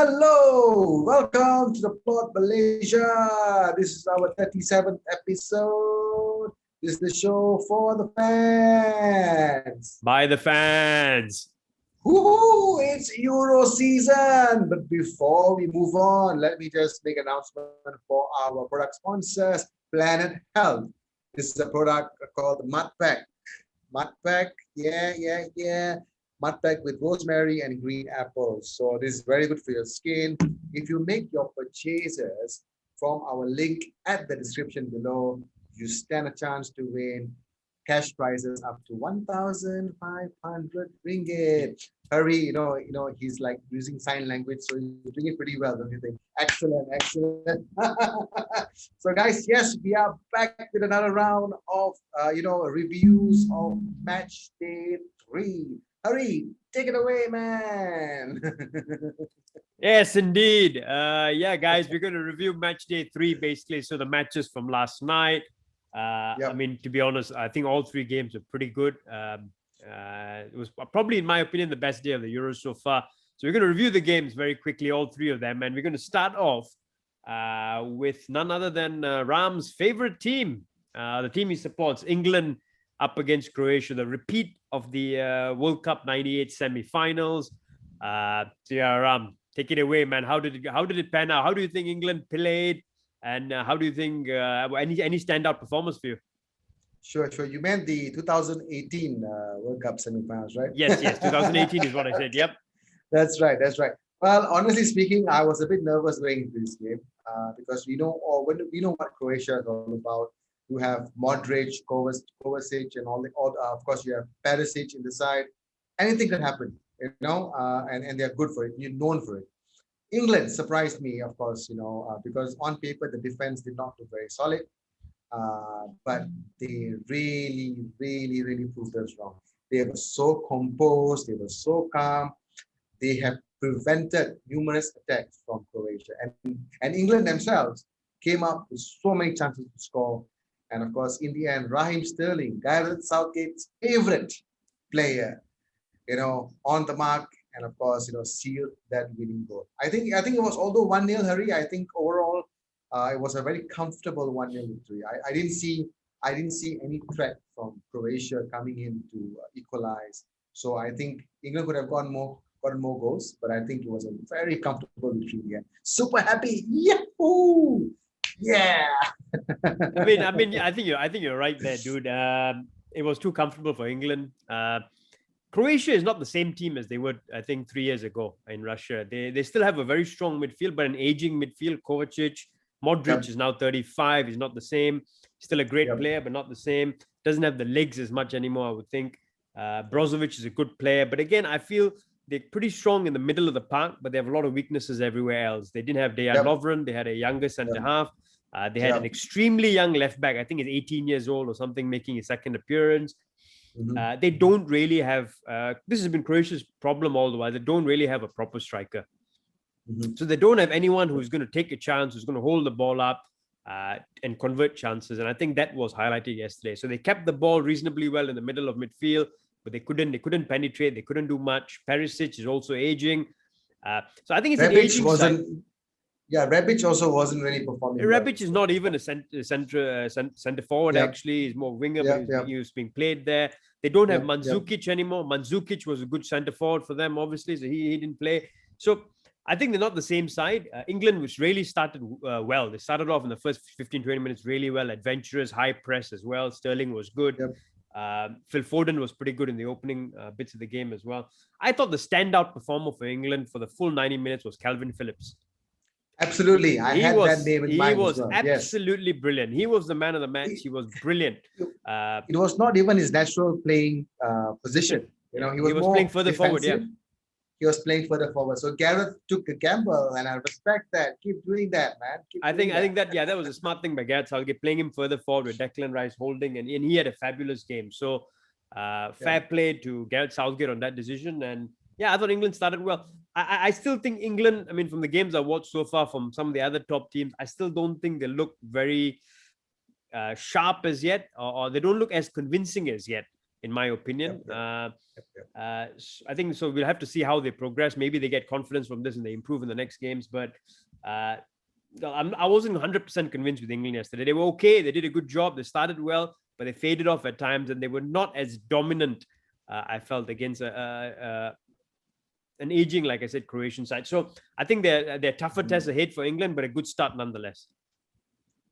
Hello, welcome to the Plot Malaysia. This is our 37th episode. This is the show for the fans. By the fans. Woohoo! It's Euro season. But before we move on, let me just make an announcement for our product sponsors, Planet Health. This is a product called MATCHDAY. MATCHDAY, yeah. MATCHDAY with rosemary and green apples. So this is very good for your skin. If you make your purchases from our link at the description below, you stand a chance to win cash prizes up to 1,500 ringgit. Hurry, you know, he's like using sign language, so he's doing it pretty well, don't you think? Excellent. So guys, yes, we are back with another round of reviews of match day 3. Hurry, take it away, man. Yes, indeed. Yeah, guys, we're going to review match day 3, basically. So the matches from last night. I mean, to be honest, I think all 3 games are pretty good. It was probably, in my opinion, the best day of the Euros so far. So we're going to review the games very quickly, all 3 of them. And we're going to start off with none other than Ram's favorite team, the team he supports, England, up against Croatia, the repeat of the World Cup '98 semi-finals. So yeah, Ram, take it away, man. How did it pan out? How do you think England played, and how do you think any standout performance for you? Sure. You meant the 2018 World Cup semi-finals, right? Yes. 2018 is what I said. Yep. That's right. Well, honestly speaking, I was a bit nervous going into this game because we know what Croatia is all about. You have Modric, Kovacic, and of course, you have Perisic in the side. Anything can happen, and they're good for it. You're known for it. England surprised me, of course, because on paper the defense did not look very solid, but they really proved us wrong. They were so composed, they were so calm. They have prevented numerous attacks from Croatia, and England themselves came up with so many chances to score. And of course, in the end, Raheem Sterling, Gareth Southgate's favorite player, on the mark, and of course, sealed that winning goal. I think it was, although 1-0, Harry, I think overall it was a very comfortable 1-0 victory. I didn't see any threat from Croatia coming in to equalize. So I think England could have gotten more goals, but I think it was a very comfortable victory. Yeah, super happy. Yahoo! Yeah. I mean, I think you're right there, dude. It was too comfortable for England. Croatia is not the same team as they were, I think, 3 years ago in Russia. They still have a very strong midfield, but an aging midfield. Kovacic, Modric is now 35. He's not the same. Still a great player, but not the same. Doesn't have the legs as much anymore, I would think. Brozovic is a good player, but again, I feel they're pretty strong in the middle of the park, but they have a lot of weaknesses everywhere else. They didn't have Dejan Lovren. They had a younger centre half. They had an extremely young left back. I think he's 18 years old or something, making his second appearance. They don't really have, this has been Croatia's problem all the while. They don't really have a proper striker. So they don't have anyone who's going to take a chance, who's going to hold the ball up and convert chances. And I think that was highlighted yesterday. So they kept the ball reasonably well in the middle of midfield, but they couldn't penetrate. They couldn't do much. Perisic is also aging. So I think it's an aging side. Yeah, Rebic also wasn't really performing. Rebic is not even a center forward, actually. He's more winger, but he was being played there. They don't have Mandzukic anymore. Mandzukic was a good center forward for them, obviously, so he didn't play. So I think they're not the same side. England, which really started well. They started off in the first 15-20 minutes really well, adventurous, high press as well. Sterling was good. Phil Foden was pretty good in the opening bits of the game as well. I thought the standout performer for England for the full 90 minutes was Calvin Phillips. Absolutely. I had that name in mind. He was absolutely brilliant. He was the man of the match. He was brilliant. It was not even his natural playing position. He was playing further forward. Yeah. He was playing further forward. So Gareth took a gamble, and I respect that. Keep doing that, man. I think that was a smart thing by Gareth Southgate, playing him further forward with Declan Rice holding, and he had a fabulous game. So fair play to Gareth Southgate on that decision. And yeah, I thought England started well. I still think England, I mean, from the games I watched so far from some of the other top teams, I still don't think they look very sharp as yet, or they don't look as convincing as yet, in my opinion. I think so. We'll have to see how they progress. Maybe they get confidence from this and they improve in the next games. But I wasn't 100% convinced with England yesterday. They were okay. They did a good job. They started well, but they faded off at times, and they were not as dominant. I felt against an aging, like I said, Croatian side. So I think they're tougher tests ahead for England, but a good start nonetheless.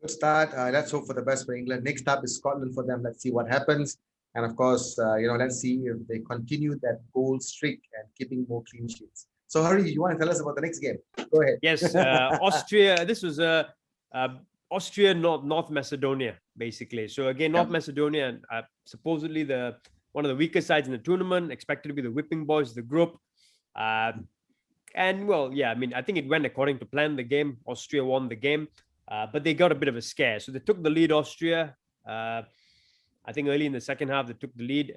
Good start. Let's hope for the best for England. Next up is Scotland for them. Let's see what happens. And of course, let's see if they continue that goal streak and keeping more clean sheets. So, Hari, you want to tell us about the next game? Go ahead. Yes, Austria. This was Austria, North Macedonia, basically. So again, North Macedonia, supposedly one of the weaker sides in the tournament, expected to be the whipping boys of the group. And well, yeah, I mean, I think it went according to plan. The game, Austria won the game, but they got a bit of a scare. So they took the lead, Austria. I think early in the second half, they took the lead,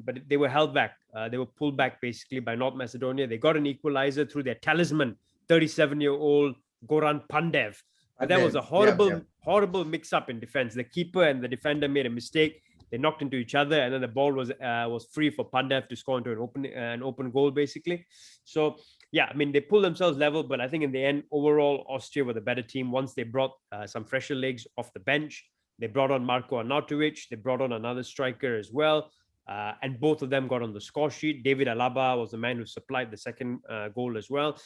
but they were held back. They were pulled back basically by North Macedonia. They got an equalizer through their talisman, 37-year-old Goran Pandev. But that was a horrible mix-up in defense. The keeper and the defender made a mistake. They knocked into each other, and then the ball was free for Pandev to score into an open goal, basically. So yeah, I mean, they pulled themselves level, but I think in the end, overall, Austria were the better team once they brought some fresher legs off the bench. They brought on Marko Arnautovic. They brought on another striker as well. And both of them got on the score sheet. David Alaba was the man who supplied the second goal as well.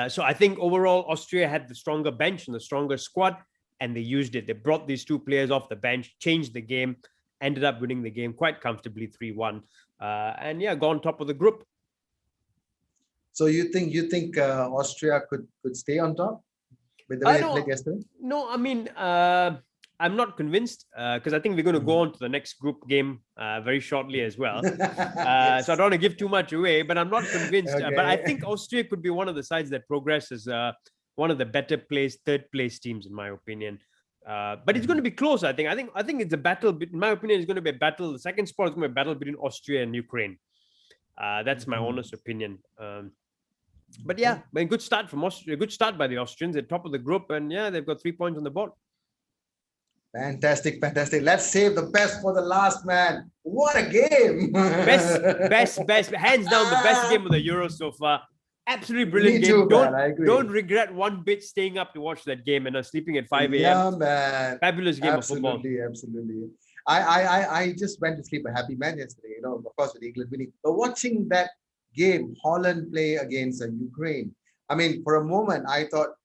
So I think overall, Austria had the stronger bench and the stronger squad, and they used it. They brought these two players off the bench, changed the game, ended up winning the game quite comfortably 3-1. And yeah, gone top of the group. So you think Austria could stay on top with the way they played yesterday? No, I mean, I'm not convinced because I think we're going to go on to the next group game very shortly as well. Yes. So I don't want to give too much away, but I'm not convinced. Okay. But I think Austria could be one of the sides that progresses, one of the better placed, third place teams, in my opinion. But it's going to be close, I think. I think it's a battle. In my opinion, it's going to be a battle. The second spot is going to be a battle between Austria and Ukraine. That's my honest opinion. But yeah, a good start from Austria. A good start by the Austrians. They're top of the group, and yeah, they've got 3 points on the board. Fantastic. Let's save the best for the last, man. What a game! Best, hands down the best game of the Euro so far. Absolutely brilliant game. Too, don't regret one bit staying up to watch that game and sleeping at 5 a.m. Yeah, man. Fabulous game of football. Absolutely. I just went to sleep a happy man yesterday. Of course, with England winning. But watching that game, Holland play against Ukraine. I mean, for a moment, I thought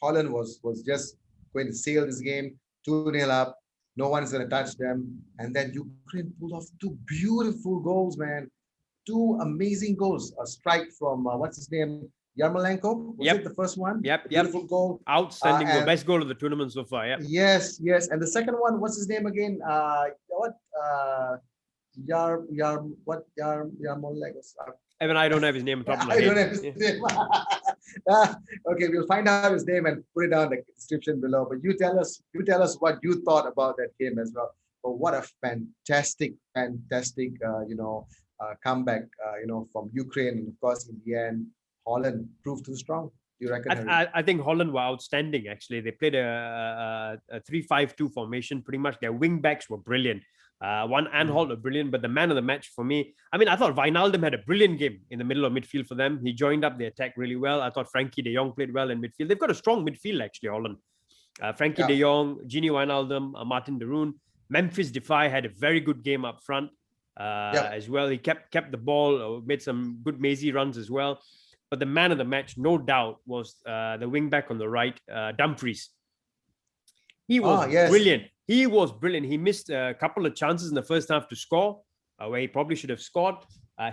Holland was just going to sail this game. 2-0 up, no one's going to touch them. And then Ukraine pulled off 2 beautiful goals, man. 2 amazing goals. A strike from, what's his name? Yarmolenko? Was it the first one? Yep. Beautiful goal. Outstanding goal. Best goal of the tournament so far, yeah. Yes. And the second one, what's his name again? Yarmolenko. Even I don't have his name on top of my head. I don't have his name. Okay, we'll find out his name and put it down in the description below. But you tell us what you thought about that game as well. But what a fantastic comeback, from Ukraine. And of course, in the end, Holland proved too strong. Do you reckon? I think Holland were outstanding. Actually, they played a 3-5-2 formation. Pretty much, their wing backs were brilliant. One Anholt were brilliant, but the man of the match for me, I mean, I thought Wijnaldum had a brilliant game in the middle of midfield for them. He joined up the attack really well. I thought Frankie de Jong played well in midfield. They've got a strong midfield, actually, Holland. Frankie de Jong, Gini Wijnaldum, Martin de Roon. Memphis Depay had a very good game up front as well. He kept the ball, made some good mazy runs as well. But the man of the match, no doubt, was the wing back on the right, Dumfries. He was brilliant. He was brilliant. He missed a couple of chances in the first half to score, where he probably should have scored.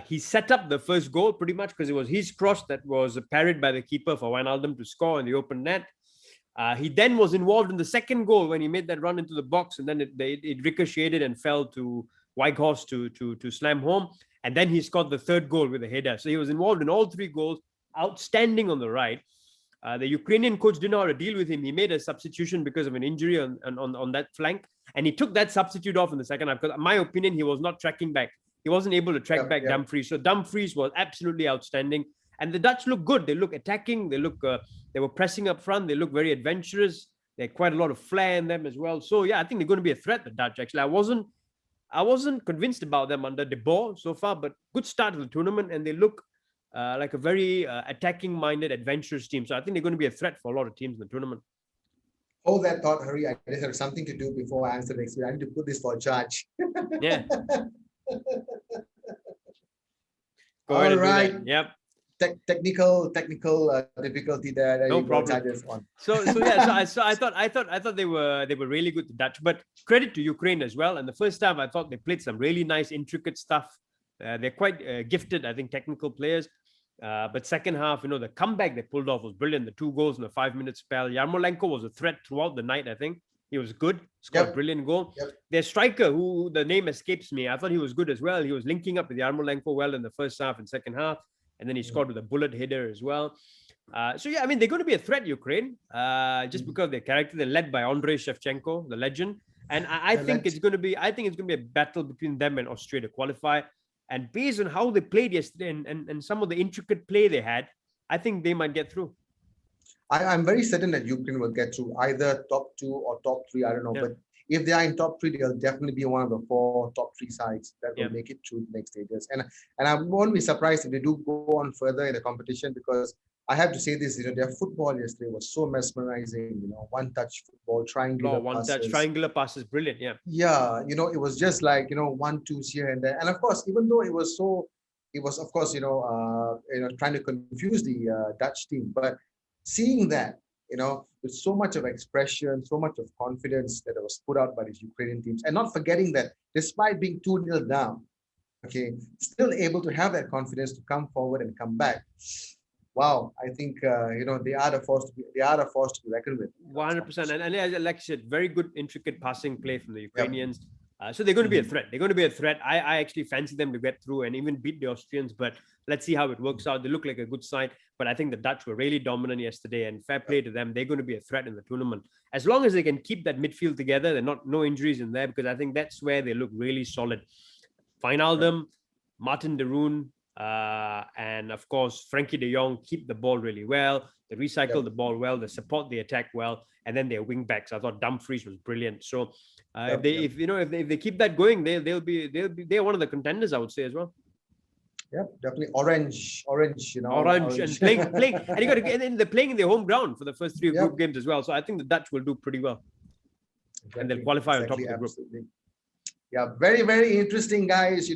He set up the first goal pretty much because it was his cross that was parried by the keeper for Wijnaldum to score in the open net. He then was involved in the second goal when he made that run into the box, and then it ricocheted and fell to Weghorst to slam home. And then he scored the third goal with a header. So he was involved in all 3 goals, outstanding on the right. The Ukrainian coach didn't know how to deal with him. He made a substitution because of an injury on that flank, and he took that substitute off in the second half because, in my opinion, he was not tracking back. He wasn't able to track back Dumfries. So Dumfries was absolutely outstanding. And the Dutch look good. They look attacking. They were pressing up front. They look very adventurous. They had quite a lot of flair in them as well. So yeah, I think they're going to be a threat, the Dutch. Actually, I wasn't I wasn't convinced about them under De Boer so far, but good start to the tournament, and they look like a very attacking-minded, adventurous team. So I think they're going to be a threat for a lot of teams in the tournament. Hold that thought, Hari. I just have something to do before I answer next week. I need to put this for a charge. Yeah. All right. Yep. Technical difficulty there. No problem. So I thought they were really good, the Dutch. But credit to Ukraine as well. And the first time I thought they played some really nice, intricate stuff. They're quite gifted, I think, technical players. But second half, the comeback they pulled off was brilliant. The 2 goals in a 5-minute spell. Yarmolenko was a threat throughout the night, I think. He was good, scored a brilliant goal. Their striker, who the name escapes me, I thought he was good as well. He was linking up with Yarmolenko well in the first half and second half. And then he scored with a bullet header as well. So yeah, I mean, they're going to be a threat, Ukraine, just because of their character. They're led by Andrei Shevchenko, the legend. And I think it's going to be a battle between them and Austria to qualify. And based on how they played yesterday and some of the intricate play they had, I think they might get through. I'm very certain that Ukraine will get through either top 2 or top 3. I don't know. But if they are in top 3, they'll definitely be one of the 4 top 3 sides that will make it through the next stages. And I won't be surprised if they do go on further in the competition, because I have to say this, their football yesterday was so mesmerizing, one-touch football, triangular passes, brilliant, yeah. Yeah, it was just like, 1-2s here and there. And of course, even though it was of course, trying to confuse the Dutch team, but seeing that, with so much of expression, so much of confidence that was put out by these Ukrainian teams, and not forgetting that despite being 2-0 down, still able to have that confidence to come forward and come back. Wow, I think they are the force to be reckoned with. 100%, and like I said, very good intricate passing play from the Ukrainians. So they're going to be a threat. They're going to be a threat. I actually fancy them to get through and even beat the Austrians, but let's see how it works out. They look like a good side, but I think the Dutch were really dominant yesterday, and fair play to them. They're going to be a threat in the tournament. As long as they can keep that midfield together, they're no injuries in there, because I think that's where they look really solid. Wijnaldum, Martin de Roon, and of course, Frankie de Jong keep the ball really well. They recycle the ball well. They support the attack well, and then their wing backs. I thought Dumfries was brilliant. So if they keep that going, they're one of the contenders, I would say, as well. Yeah, definitely orange. Orange and playing, and they're playing in their home ground for the first 3 group games as well. So I think the Dutch will do pretty well, and they'll qualify on top of the group. Yeah, very, very interesting, guys.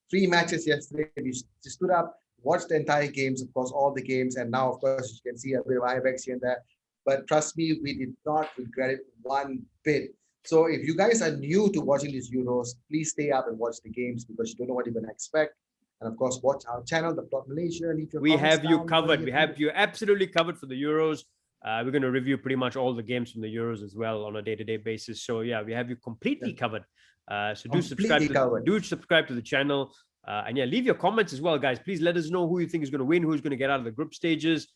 3 matches yesterday. We stood up, watched the entire games, of course, all the games, and now, of course, you can see a bit of IBEX here and there. But trust me, we did not regret it one bit. So if you guys are new to watching these Euros, please stay up and watch the games, because you don't know what you're going to expect. And of course, watch our channel, The Plot Malaysia. We have you covered. We have you absolutely covered for the Euros. We're going to review pretty much all the games from the Euros as well on a day-to-day basis. So yeah, we have you completely covered. So do subscribe to the channel. And yeah, leave your comments as well, guys. Please let us know who you think is going to win, who's going to get out of the group stages,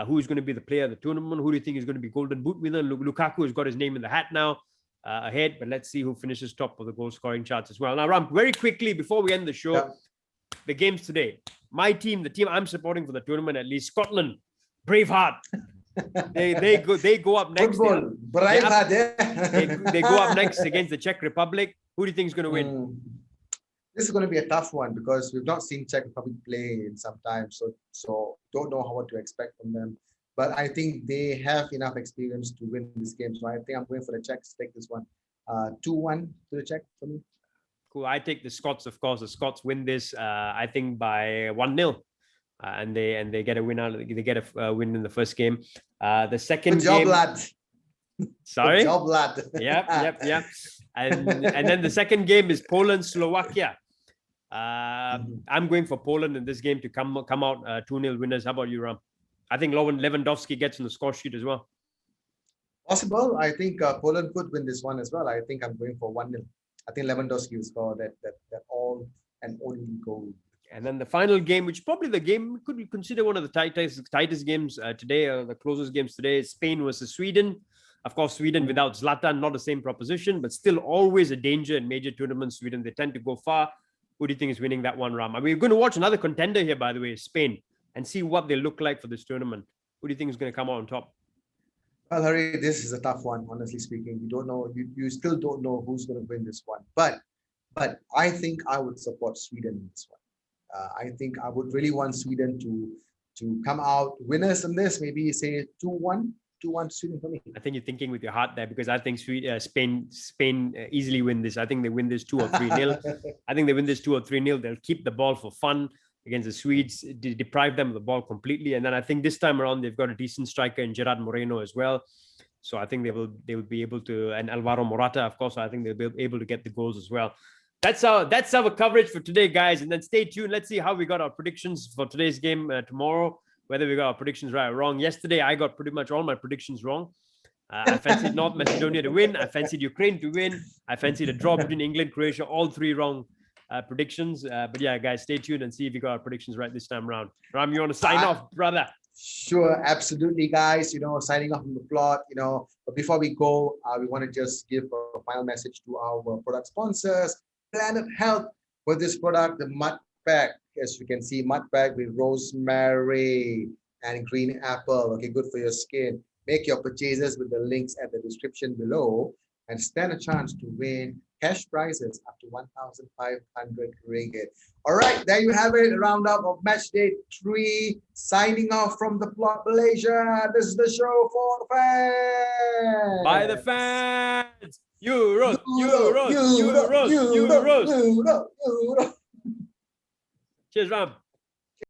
who's going to be the player of the tournament, who do you think is going to be Golden Boot winner. Lukaku has got his name in the hat now ahead, but let's see who finishes top of the goal scoring charts as well. Now, Ram, very quickly before we end the show, the games today. My team, the team I'm supporting for the tournament, at least, Scotland, Braveheart. They go up next. They go up next against the Czech Republic. Who do you think is going to win? This is going to be a tough one, because we've not seen Czech Republic play in some time, so don't know what to expect from them. But I think they have enough experience to win this game. So I think I'm going for the Czechs to take this one. 2-1 to the Czech for me. Cool. I take the Scots, of course. The Scots win this, I think, by 1-0. And they get a win out. They get a win in the first game. The second Good job, game, lad. Sorry. Good job, lad. Yep. And then the second game is Poland, Slovakia. I'm going for Poland in this game to come out 2-0 winners. How about you, Ram? I think Lewandowski gets in the score sheet as well. Possible. I think Poland could win this one as well. I think I'm going for 1-0. I think Lewandowski will score that all and only goal. And then the final game, which probably the game could be considered one of the tightest games today, the closest games today, is Spain versus Sweden. Of course, Sweden without Zlatan, not the same proposition, but still always a danger in major tournaments. Sweden, they tend to go far. Who do you think is winning that one, Ram? I mean, we're going to watch another contender here, by the way, Spain, and see what they look like for this tournament. Who do you think is going to come out on top? Well, Hari, this is a tough one, honestly speaking. You don't know. You still don't know who's going to win this one. But But I think I would support Sweden in this one. I think I would really want Sweden to come out winners in this. Maybe say 2-1, 2-1 Sweden for me. I think you're thinking with your heart there, because I think Spain easily win this. I think they win this 2 or 3-0. I think they win this 2 or 3-0. They'll keep the ball for fun against the Swedes, deprive them of the ball completely. And then I think this time around, they've got a decent striker in Gerard Moreno as well. So I think they will be able to, and Alvaro Morata, of course, I think they'll be able to get the goals as well. That's our coverage for today, guys. And then stay tuned. Let's see how we got our predictions for today's game tomorrow, whether we got our predictions right or wrong. Yesterday, I got pretty much all my predictions wrong. I fancied North Macedonia to win. I fancied Ukraine to win. I fancied a draw between England, Croatia, all 3 wrong predictions. But yeah, guys, stay tuned and see if you got our predictions right this time around. Ram, you want to sign off, brother? Sure, absolutely, guys. Signing off from the plot. But before we go, we want to just give a final message to our product sponsors, Planet Health, for this product, the Mud Pack. As you can see, Mud Pack with rosemary and green apple. Okay, good for your skin. Make your purchases with the links at the description below and stand a chance to win cash prizes up to 1,500 ringgit. All right, there you have it. A roundup of match day 3. Signing off from the plot, Malaysia. This is the show for the fans. By the fans. Euros, Euros, Euros, Euros. Cheers, Ram.